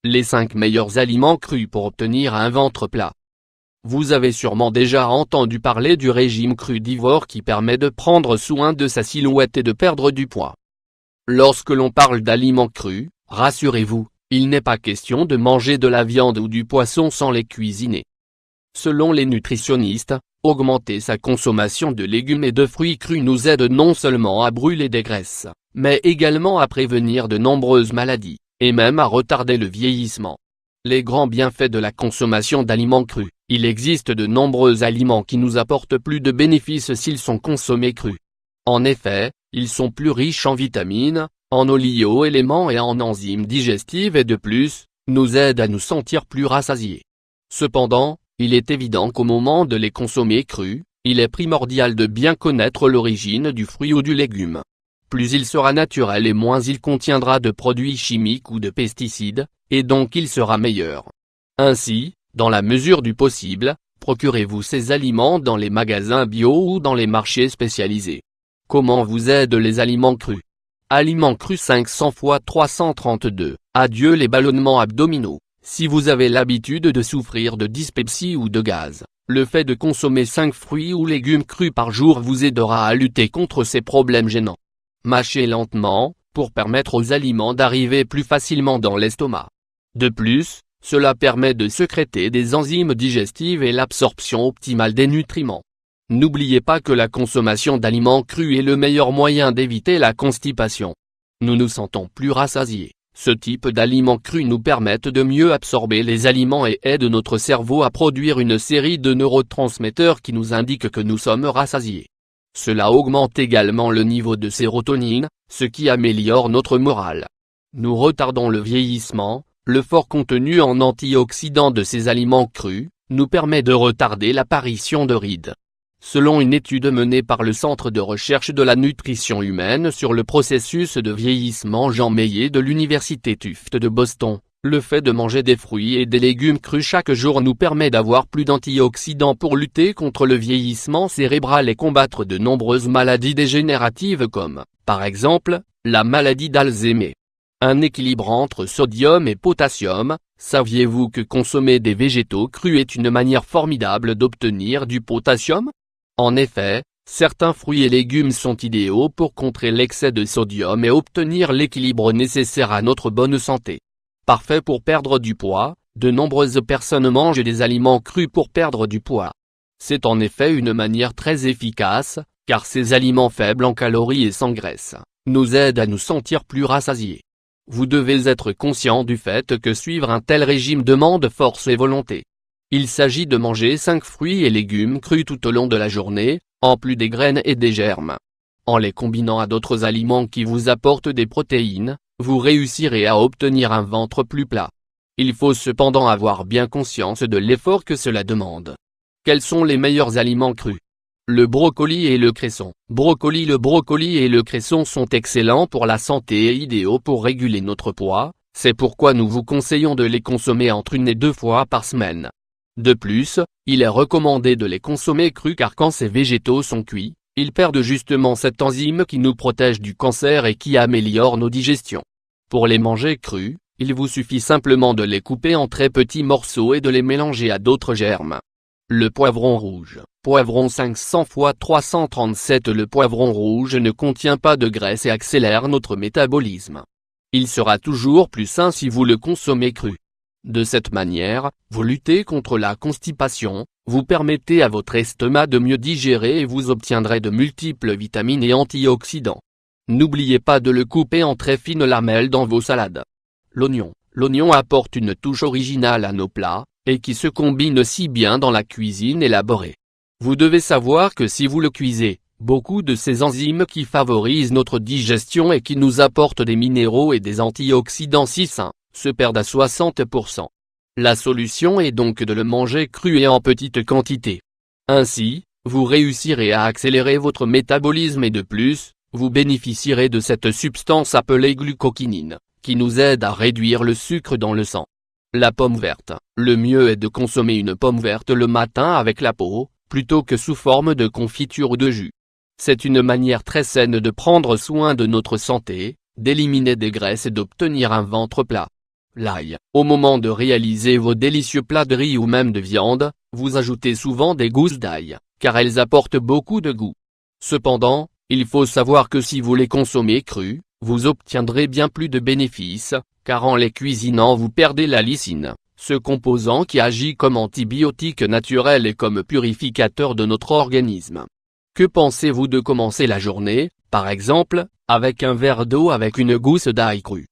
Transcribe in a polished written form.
Les 5 meilleurs aliments crus pour obtenir un ventre plat. Vous avez sûrement déjà entendu parler du régime crudivore qui permet de prendre soin de sa silhouette et de perdre du poids. Lorsque l'on parle d'aliments crus, rassurez-vous, il n'est pas question de manger de la viande ou du poisson sans les cuisiner. Selon les nutritionnistes, augmenter sa consommation de légumes et de fruits crus nous aide non seulement à brûler des graisses, mais également à prévenir de nombreuses maladies, et même à retarder le vieillissement. Les grands bienfaits de la consommation d'aliments crus. Il existe de nombreux aliments qui nous apportent plus de bénéfices s'ils sont consommés crus. En effet, ils sont plus riches en vitamines, en oligo-éléments et en enzymes digestives et de plus, nous aident à nous sentir plus rassasiés. Cependant, il est évident qu'au moment de les consommer crus, il est primordial de bien connaître l'origine du fruit ou du légume. Plus il sera naturel et moins il contiendra de produits chimiques ou de pesticides, et donc il sera meilleur. Ainsi, dans la mesure du possible, procurez-vous ces aliments dans les magasins bio ou dans les marchés spécialisés. Comment vous aident les aliments crus? Aliments crus 500 x 332. Adieu les ballonnements abdominaux. Si vous avez l'habitude de souffrir de dyspepsie ou de gaz, le fait de consommer 5 fruits ou légumes crus par jour vous aidera à lutter contre ces problèmes gênants. Mâchez lentement, pour permettre aux aliments d'arriver plus facilement dans l'estomac. De plus, cela permet de sécréter des enzymes digestives et l'absorption optimale des nutriments. N'oubliez pas que la consommation d'aliments crus est le meilleur moyen d'éviter la constipation. Nous nous sentons plus rassasiés. Ce type d'aliments crus nous permettent de mieux absorber les aliments et aident notre cerveau à produire une série de neurotransmetteurs qui nous indiquent que nous sommes rassasiés. Cela augmente également le niveau de sérotonine, ce qui améliore notre morale. Nous retardons le vieillissement. Le fort contenu en antioxydants de ces aliments crus nous permet de retarder l'apparition de rides. Selon une étude menée par le Centre de recherche de la nutrition humaine sur le processus de vieillissement Jean Meillet de l'Université Tufts de Boston, le fait de manger des fruits et des légumes crus chaque jour nous permet d'avoir plus d'antioxydants pour lutter contre le vieillissement cérébral et combattre de nombreuses maladies dégénératives comme, par exemple, la maladie d'Alzheimer. Un équilibre entre sodium et potassium. Saviez-vous que consommer des végétaux crus est une manière formidable d'obtenir du potassium? En effet, certains fruits et légumes sont idéaux pour contrer l'excès de sodium et obtenir l'équilibre nécessaire à notre bonne santé. Parfait pour perdre du poids, de nombreuses personnes mangent des aliments crus pour perdre du poids. C'est en effet une manière très efficace, car ces aliments faibles en calories et sans graisse, nous aident à nous sentir plus rassasiés. Vous devez être conscient du fait que suivre un tel régime demande force et volonté. Il s'agit de manger 5 fruits et légumes crus tout au long de la journée, en plus des graines et des germes. En les combinant à d'autres aliments qui vous apportent des protéines, vous réussirez à obtenir un ventre plus plat. Il faut cependant avoir bien conscience de l'effort que cela demande. Quels sont les meilleurs aliments crus? Le brocoli et le cresson. Le brocoli et le cresson sont excellents pour la santé et idéaux pour réguler notre poids, c'est pourquoi nous vous conseillons de les consommer entre 1 et 2 fois par semaine. De plus, il est recommandé de les consommer crus car quand ces végétaux sont cuits, ils perdent justement cette enzyme qui nous protège du cancer et qui améliore nos digestions. Pour les manger crus, il vous suffit simplement de les couper en très petits morceaux et de les mélanger à d'autres germes. Le poivron rouge. Poivron 500 x 337. Le poivron rouge ne contient pas de graisse et accélère notre métabolisme. Il sera toujours plus sain si vous le consommez cru. De cette manière, vous luttez contre la constipation, vous permettez à votre estomac de mieux digérer et vous obtiendrez de multiples vitamines et antioxydants. N'oubliez pas de le couper en très fines lamelles dans vos salades. L'oignon. L'oignon apporte une touche originale à nos plats, et qui se combine si bien dans la cuisine élaborée. Vous devez savoir que si vous le cuisez, beaucoup de ces enzymes qui favorisent notre digestion et qui nous apportent des minéraux et des antioxydants si sains, se perdent à 60%. La solution est donc de le manger cru et en petite quantité. Ainsi, vous réussirez à accélérer votre métabolisme et de plus, vous bénéficierez de cette substance appelée glucokinine, qui nous aide à réduire le sucre dans le sang. La pomme verte. Le mieux est de consommer une pomme verte le matin avec la peau, plutôt que sous forme de confiture ou de jus. C'est une manière très saine de prendre soin de notre santé, d'éliminer des graisses et d'obtenir un ventre plat. L'ail. Au moment de réaliser vos délicieux plats de riz ou même de viande, vous ajoutez souvent des gousses d'ail, car elles apportent beaucoup de goût. Cependant, il faut savoir que si vous les consommez crus, vous obtiendrez bien plus de bénéfices, car en les cuisinant vous perdez la lysine, ce composant qui agit comme antibiotique naturel et comme purificateur de notre organisme. Que pensez-vous de commencer la journée, par exemple, avec un verre d'eau avec une gousse d'ail cru?